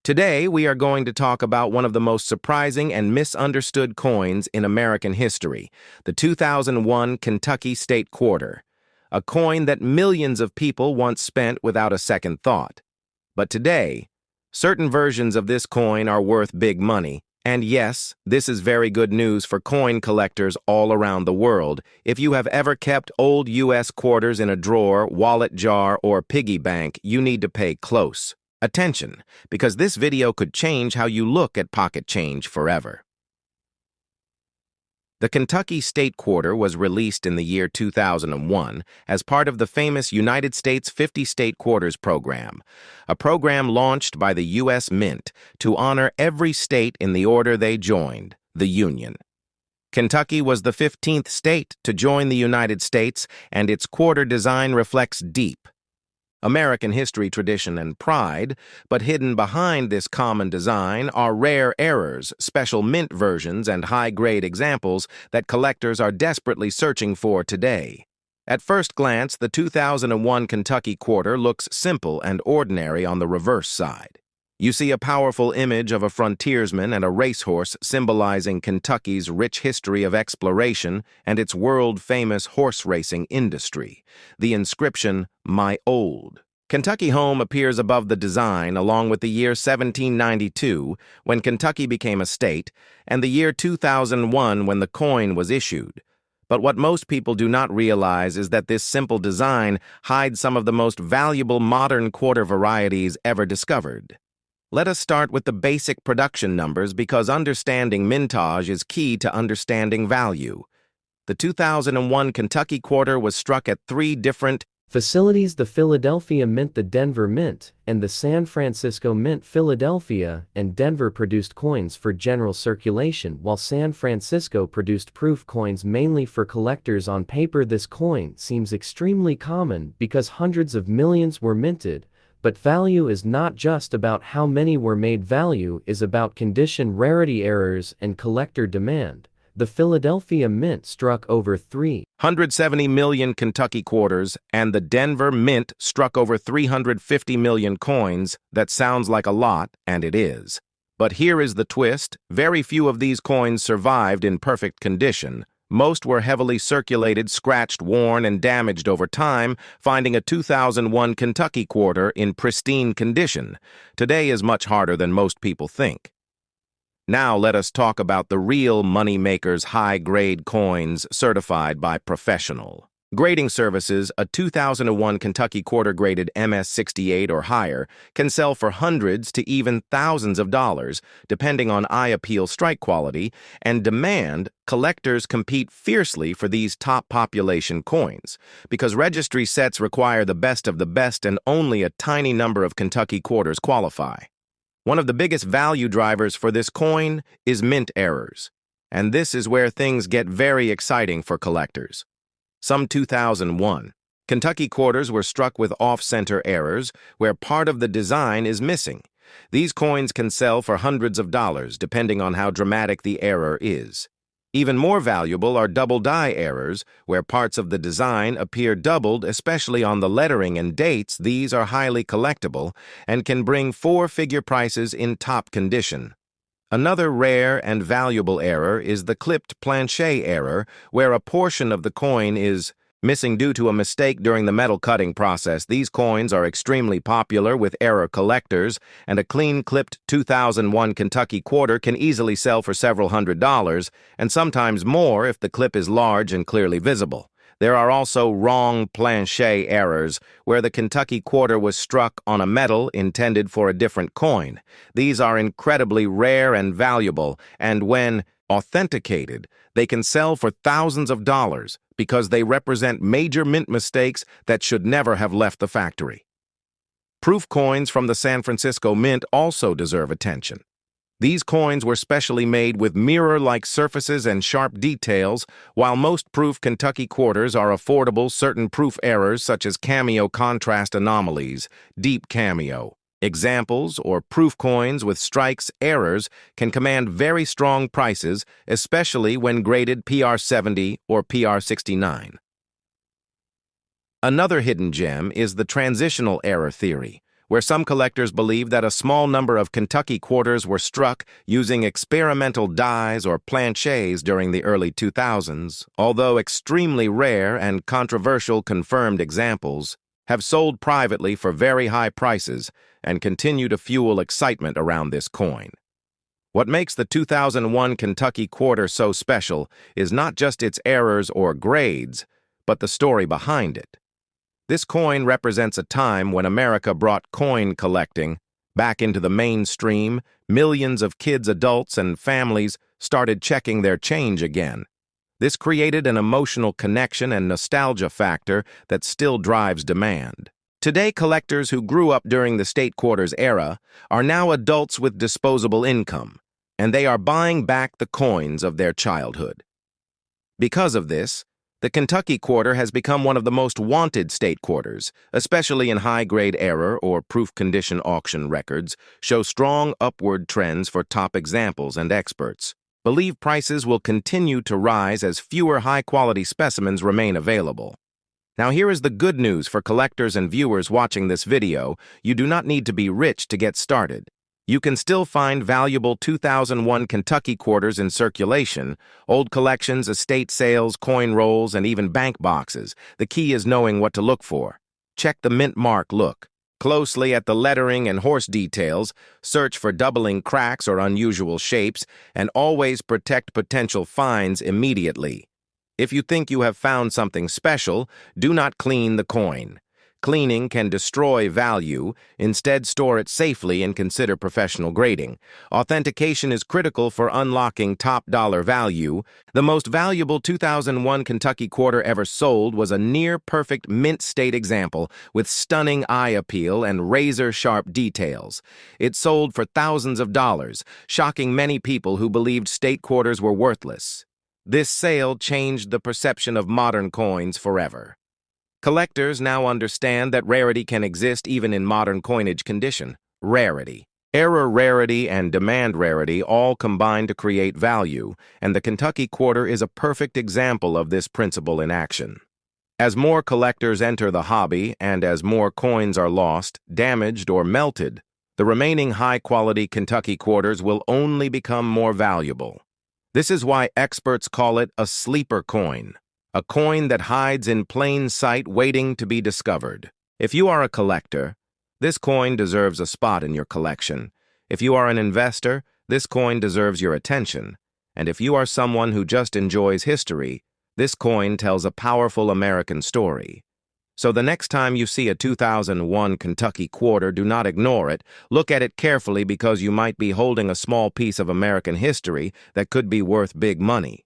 Today, we are going to talk about one of the most surprising and misunderstood coins in American history, the 2001 Kentucky State Quarter, a coin that millions of people once spent without a second thought. But today, certain versions of this coin are worth big money, and yes, this is very good news for coin collectors all around the world. If you have ever kept old U.S. quarters in a drawer, wallet jar, or piggy bank, you need to pay close attention, because this video could change how you look at pocket change forever. The Kentucky State Quarter was released in the year 2001 as part of the famous United States 50 State Quarters program, a program launched by the U.S. Mint to honor every state in the order they joined, the Union. Kentucky was the 15th state to join the United States, and its quarter design reflects deep American history, tradition, and pride, but hidden behind this common design are rare errors, special mint versions, and high-grade examples that collectors are desperately searching for today. At first glance, the 2001 Kentucky Quarter looks simple and ordinary on the reverse side. You see a powerful image of a frontiersman and a racehorse symbolizing Kentucky's rich history of exploration and its world-famous horse racing industry. The inscription, "My Old Kentucky Home," appears above the design, along with the year 1792, when Kentucky became a state, and the year 2001, when the coin was issued. But what most people do not realize is that this simple design hides some of the most valuable modern quarter varieties ever discovered. Let us start with the basic production numbers, because understanding mintage is key to understanding value. The 2001 Kentucky Quarter was struck at three different facilities: the Philadelphia Mint, the Denver Mint, and the San Francisco Mint. Philadelphia and Denver produced coins for general circulation, while San Francisco produced proof coins mainly for collectors on paper. This coin seems extremely common because hundreds of millions were minted. But value is not just about how many were made. Value is about condition, rarity, errors, and collector demand. The Philadelphia Mint struck over 370 million Kentucky quarters, and the Denver Mint struck over 350 million coins. That sounds like a lot, and it is. But here is the twist: very few of these coins survived in perfect condition. Most were heavily circulated, scratched, worn, and damaged over time. Finding a 2001 Kentucky Quarter in pristine condition today is much harder than most people think. Now let us talk about the real money-makers, high-grade coins certified by professional grading services. A 2001 Kentucky Quarter graded MS-68 or higher can sell for hundreds to even thousands of dollars, depending on eye appeal, strike quality, and demand. Collectors compete fiercely for these top population coins, because registry sets require the best of the best, and only a tiny number of Kentucky quarters qualify. One of the biggest value drivers for this coin is mint errors, and this is where things get very exciting for collectors. Some 2001 Kentucky quarters were struck with off-center errors, where part of the design is missing. These coins can sell for hundreds of dollars, depending on how dramatic the error is. Even more valuable are double-die errors, where parts of the design appear doubled, especially on the lettering and dates. These are highly collectible and can bring four-figure prices in top condition. Another rare and valuable error is the clipped planchet error, where a portion of the coin is missing due to a mistake during the metal cutting process. These coins are extremely popular with error collectors, and a clean-clipped 2001 Kentucky Quarter can easily sell for several $100s, and sometimes more if the clip is large and clearly visible. There are also wrong planchet errors, where the Kentucky Quarter was struck on a metal intended for a different coin. These are incredibly rare and valuable, and when authenticated, they can sell for thousands of dollars because they represent major mint mistakes that should never have left the factory. Proof coins from the San Francisco Mint also deserve attention. These coins were specially made with mirror-like surfaces and sharp details. While most proof Kentucky quarters are affordable, certain proof errors such as cameo contrast anomalies, deep cameo examples, or proof coins with strikes errors can command very strong prices, especially when graded PR70 or PR69. Another hidden gem is the transitional error theory, where some collectors believe that a small number of Kentucky quarters were struck using experimental dies or planchets during the early 2000s, although extremely rare and controversial confirmed examples, have sold privately for very high prices and continue to fuel excitement around this coin. What makes the 2001 Kentucky quarter so special is not just its errors or grades, but the story behind it. This coin represents a time when America brought coin collecting back into the mainstream. Millions of kids, adults, and families started checking their change again. This created an emotional connection and nostalgia factor that still drives demand. Today, collectors who grew up during the state quarters era are now adults with disposable income, and they are buying back the coins of their childhood. Because of this, the Kentucky quarter has become one of the most wanted state quarters, especially in high-grade error or proof condition auction records, show strong upward trends for top examples and experts. Believe prices will continue to rise as fewer high-quality specimens remain available. Now here is the good news for collectors and viewers watching this video. You do not need to be rich to get started. You can still find valuable 2001 Kentucky quarters in circulation, old collections, estate sales, coin rolls, and even bank boxes. The key is knowing what to look for. Check the mint mark. Look closely at the lettering and horse details, search for doubling cracks or unusual shapes, and always protect potential finds immediately. If you think you have found something special, do not clean the coin. Cleaning can destroy value. Instead, store it safely and consider professional grading. Authentication is critical for unlocking top-dollar value. The most valuable 2001 Kentucky quarter ever sold was a near-perfect mint state example with stunning eye appeal and razor-sharp details. It sold for thousands of dollars, shocking many people who believed state quarters were worthless. This sale changed the perception of modern coins forever. Collectors now understand that rarity can exist even in modern coinage condition. Rarity. Error rarity and demand rarity all combine to create value, and the Kentucky quarter is a perfect example of this principle in action. As more collectors enter the hobby and as more coins are lost, damaged, or melted, the remaining high-quality Kentucky quarters will only become more valuable. This is why experts call it a sleeper coin. A coin that hides in plain sight waiting to be discovered. If you are a collector, this coin deserves a spot in your collection. If you are an investor, this coin deserves your attention. And if you are someone who just enjoys history, this coin tells a powerful American story. So the next time you see a 2001 Kentucky quarter, do not ignore it. Look at it carefully because you might be holding a small piece of American history that could be worth big money.